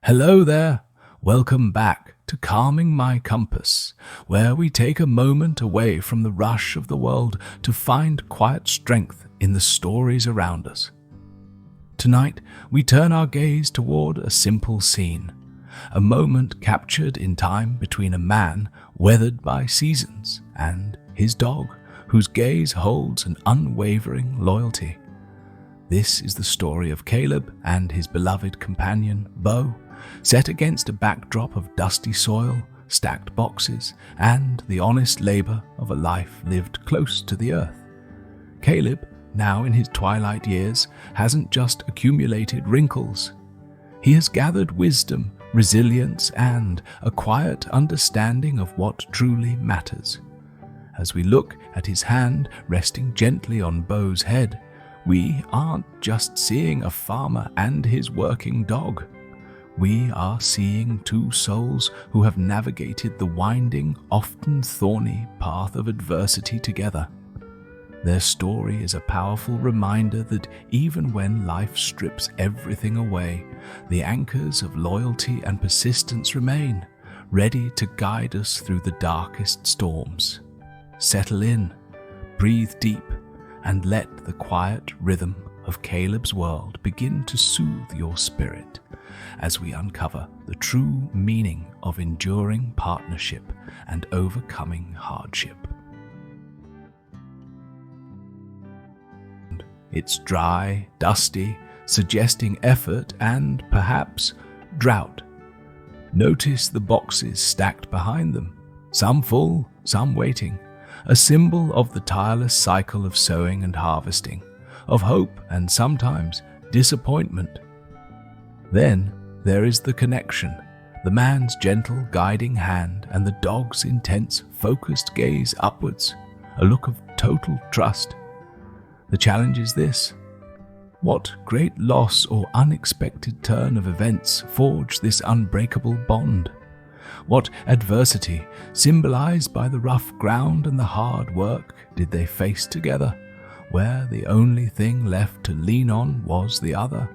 Hello there. Welcome back to Calming My Compass, where we take a moment away from the rush of the world to find quiet strength in the stories around us. Tonight, we turn our gaze toward a simple scene, a moment captured in time between a man weathered by seasons and his dog, whose gaze holds an unwavering loyalty. This is the story of Caleb and his beloved companion, Bo, set against a backdrop of dusty soil, stacked boxes, and the honest labor of a life lived close to the earth. Caleb, now in his twilight years, hasn't just accumulated wrinkles. He has gathered wisdom, resilience, and a quiet understanding of what truly matters. As we look at his hand resting gently on Bo's head, we aren't just seeing a farmer and his working dog. We are seeing two souls who have navigated the winding, often thorny path of adversity together. Their story is a powerful reminder that even when life strips everything away, the anchors of loyalty and persistence remain, ready to guide us through the darkest storms. Settle in, breathe deep, and let the quiet rhythm of Caleb's world begin to soothe your spirit as we uncover the true meaning of enduring partnership and overcoming hardship. It's dry, dusty, suggesting effort and, perhaps, drought. Notice the boxes stacked behind them, some full, some waiting, a symbol of the tireless cycle of sowing and harvesting, of hope and sometimes disappointment. Then there is the connection, the man's gentle guiding hand and the dog's intense, focused gaze upwards, a look of total trust. The challenge is this: what great loss or unexpected turn of events forged this unbreakable bond? What adversity, symbolized by the rough ground and the hard work, did they face together, where the only thing left to lean on was the other?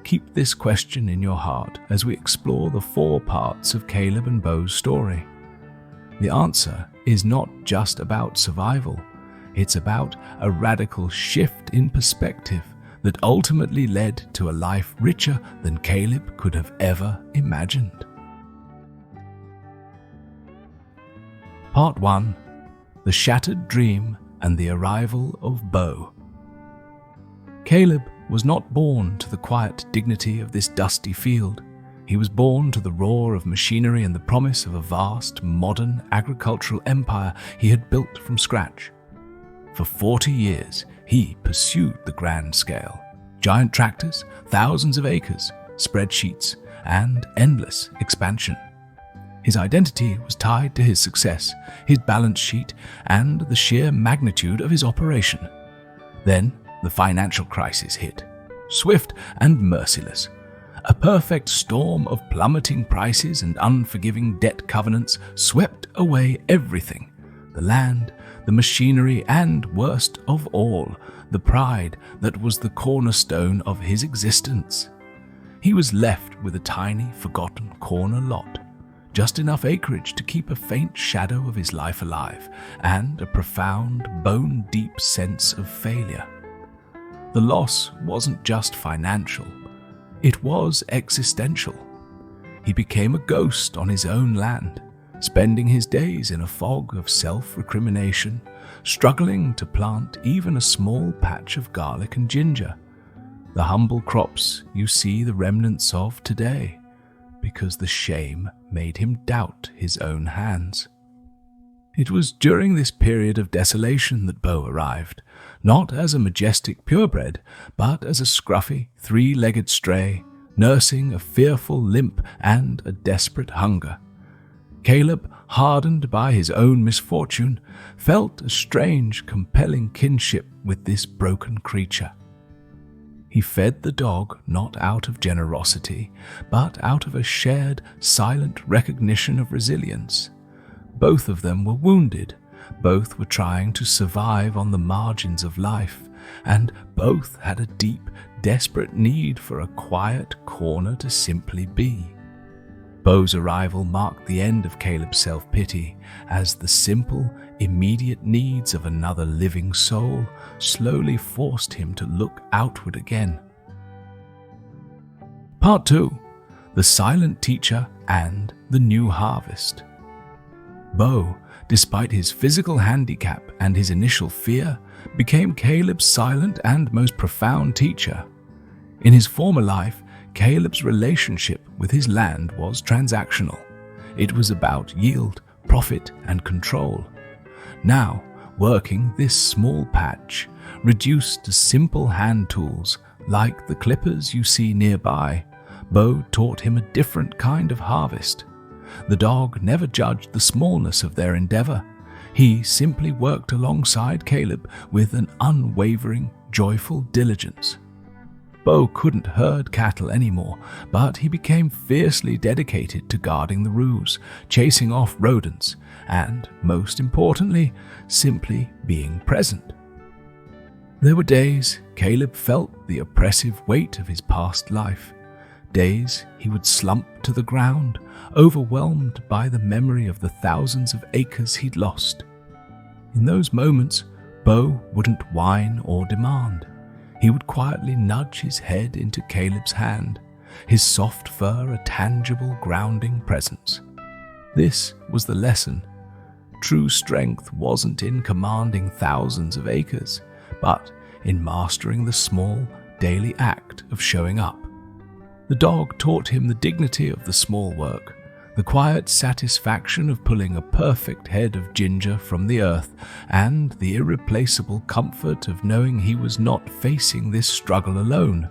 Keep this question in your heart as we explore the four parts of Caleb and Bo's story. The answer is not just about survival. It's about a radical shift in perspective that ultimately led to a life richer than Caleb could have ever imagined. Part 1. The Shattered Dream and the Arrival of Bo. Caleb was not born to the quiet dignity of this dusty field. He was born to the roar of machinery and the promise of a vast, modern agricultural empire he had built from scratch. For 40 years, he pursued the grand scale. Giant tractors, thousands of acres, spreadsheets, and endless expansion. His identity was tied to his success, his balance sheet, and the sheer magnitude of his operation. Then, the financial crisis hit, swift and merciless. A perfect storm of plummeting prices and unforgiving debt covenants swept away everything: the land, the machinery, and, worst of all, the pride that was the cornerstone of his existence. He was left with a tiny, forgotten corner lot, just enough acreage to keep a faint shadow of his life alive, and a profound, bone-deep sense of failure. The loss wasn't just financial, it was existential. He became a ghost on his own land, spending his days in a fog of self-recrimination, struggling to plant even a small patch of garlic and ginger, the humble crops you see the remnants of today, because the shame made him doubt his own hands. It was during this period of desolation that Bo arrived, not as a majestic purebred, but as a scruffy, three-legged stray, nursing a fearful limp and a desperate hunger. Caleb, hardened by his own misfortune, felt a strange, compelling kinship with this broken creature. He fed the dog not out of generosity, but out of a shared, silent recognition of resilience. Both of them were wounded, both were trying to survive on the margins of life, and both had a deep, desperate need for a quiet corner to simply be. Bo's arrival marked the end of Caleb's self-pity as the simple, immediate needs of another living soul slowly forced him to look outward again. Part 2. The Silent Teacher and the New Harvest. Bo, despite his physical handicap and his initial fear, became Caleb's silent and most profound teacher. In his former life, Caleb's relationship with his land was transactional. It was about yield, profit, and control. Now, working this small patch, reduced to simple hand tools like the clippers you see nearby, Bo taught him a different kind of harvest. The dog never judged the smallness of their endeavor. He simply worked alongside Caleb with an unwavering, joyful diligence. Bo couldn't herd cattle anymore, but he became fiercely dedicated to guarding the roos, chasing off rodents, and, most importantly, simply being present. There were days Caleb felt the oppressive weight of his past life. Days he would slump to the ground, overwhelmed by the memory of the thousands of acres he'd lost. In those moments, Bo wouldn't whine or demand. He would quietly nudge his head into Caleb's hand, his soft fur a tangible grounding presence. This was the lesson. True strength wasn't in commanding thousands of acres, but in mastering the small, daily act of showing up. The dog taught him the dignity of the small work, the quiet satisfaction of pulling a perfect head of ginger from the earth, and the irreplaceable comfort of knowing he was not facing this struggle alone.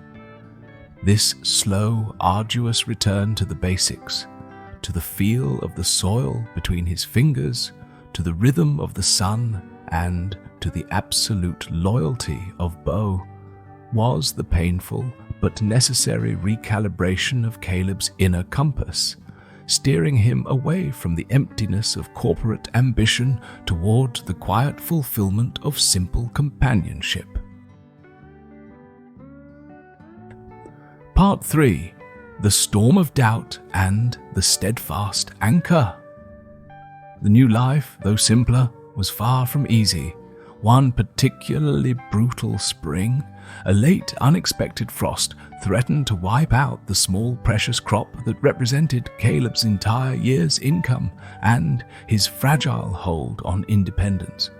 This slow, arduous return to the basics, to the feel of the soil between his fingers, to the rhythm of the sun, and to the absolute loyalty of Bo, was the painful but necessary recalibration of Caleb's inner compass, steering him away from the emptiness of corporate ambition toward the quiet fulfillment of simple companionship. Part 3. The Storm of Doubt and the Steadfast Anchor. The new life, though simpler, was far from easy. One particularly brutal spring, a late unexpected frost threatened to wipe out the small precious crop that represented Caleb's entire year's income and his fragile hold on independence.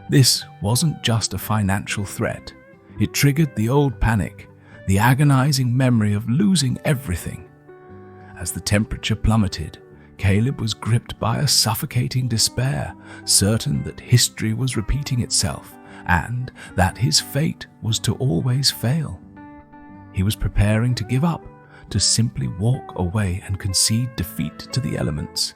This wasn't just a financial threat. It triggered the old panic, the agonizing memory of losing everything. As the temperature plummeted, Caleb was gripped by a suffocating despair, certain that history was repeating itself and that his fate was to always fail. He was preparing to give up, to simply walk away and concede defeat to the elements.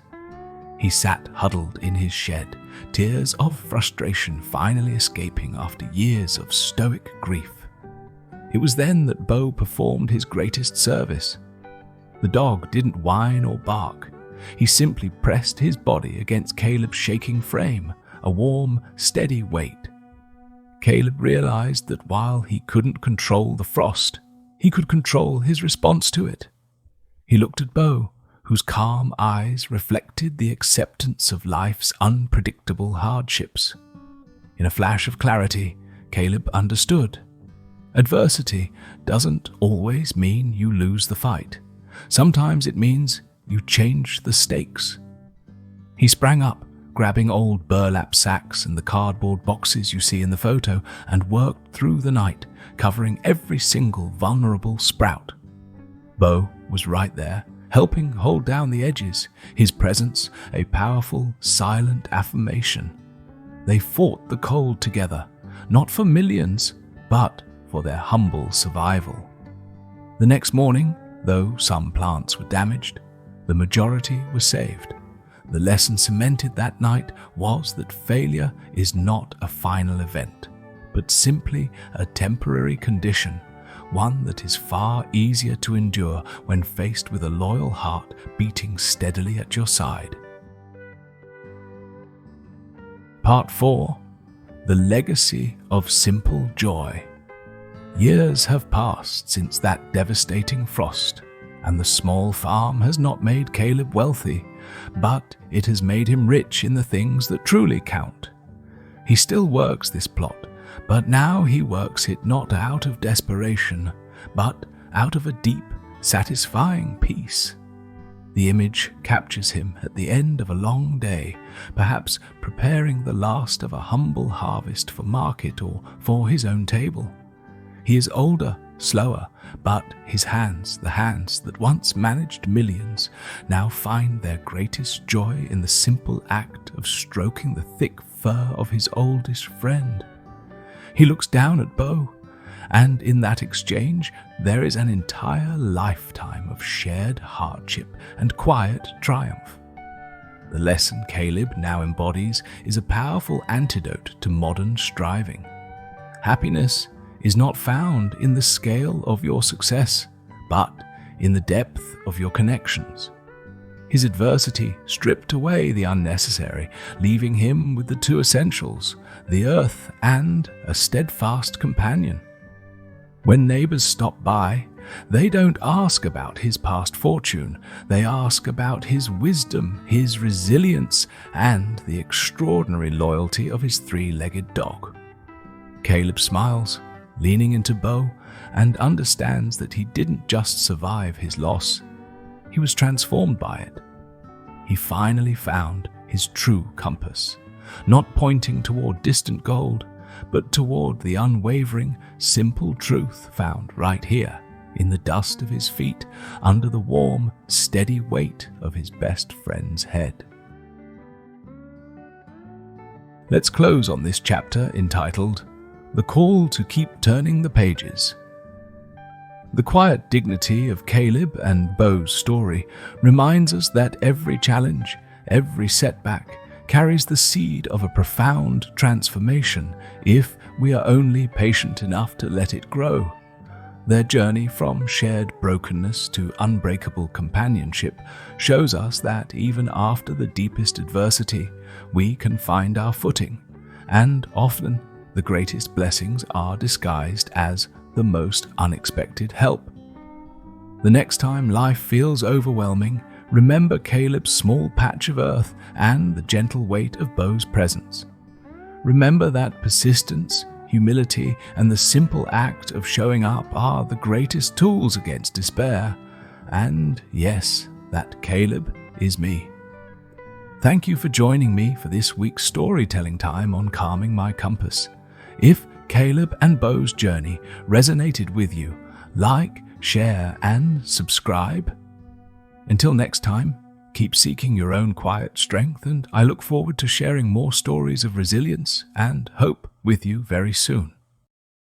He sat huddled in his shed, tears of frustration finally escaping after years of stoic grief. It was then that Bo performed his greatest service. The dog didn't whine or bark. He simply pressed his body against Caleb's shaking frame, a warm, steady weight. Caleb realized that while he couldn't control the frost, he could control his response to it. He looked at Bo, whose calm eyes reflected the acceptance of life's unpredictable hardships. In a flash of clarity, Caleb understood. Adversity doesn't always mean you lose the fight. Sometimes it means you change the stakes. He sprang up, grabbing old burlap sacks and the cardboard boxes you see in the photo, and worked through the night, covering every single vulnerable sprout. Bo was right there, helping hold down the edges, his presence a powerful, silent affirmation. They fought the cold together, not for millions, but for their humble survival. The next morning, though some plants were damaged, the majority were saved. The lesson cemented that night was that failure is not a final event, but simply a temporary condition, one that is far easier to endure when faced with a loyal heart beating steadily at your side. Part 4. The Legacy of Simple Joy. Years have passed since that devastating frost, and the small farm has not made Caleb wealthy, but it has made him rich in the things that truly count. He still works this plot, but now he works it not out of desperation, but out of a deep, satisfying peace. The image captures him at the end of a long day, perhaps preparing the last of a humble harvest for market or for his own table. He is older, slower, but his hands, the hands that once managed millions, now find their greatest joy in the simple act of stroking the thick fur of his oldest friend. He looks down at Bo, and in that exchange there is an entire lifetime of shared hardship and quiet triumph. The lesson Caleb now embodies is a powerful antidote to modern striving. Happiness is not found in the scale of your success, but in the depth of your connections. His adversity stripped away the unnecessary, leaving him with the two essentials, the earth and a steadfast companion. When neighbors stop by, they don't ask about his past fortune. They ask about his wisdom, his resilience, and the extraordinary loyalty of his three-legged dog. Caleb smiles, leaning into Bo, and understands that he didn't just survive his loss, he was transformed by it. He finally found his true compass, not pointing toward distant gold, but toward the unwavering, simple truth found right here, in the dust of his feet, under the warm, steady weight of his best friend's head. Let's close on this chapter entitled, The Call to Keep Turning the Pages. The quiet dignity of Caleb and Bo's story reminds us that every challenge, every setback, carries the seed of a profound transformation if we are only patient enough to let it grow. Their journey from shared brokenness to unbreakable companionship shows us that even after the deepest adversity, we can find our footing, and often the greatest blessings are disguised as the most unexpected help. The next time life feels overwhelming, remember Caleb's small patch of earth and the gentle weight of Bo's presence. Remember that persistence, humility, and the simple act of showing up are the greatest tools against despair. And yes, that Caleb is me. Thank you for joining me for this week's storytelling time on Calming My Compass. If Caleb and Bo's journey resonated with you, like, share, and subscribe. Until next time, keep seeking your own quiet strength, and I look forward to sharing more stories of resilience and hope with you very soon.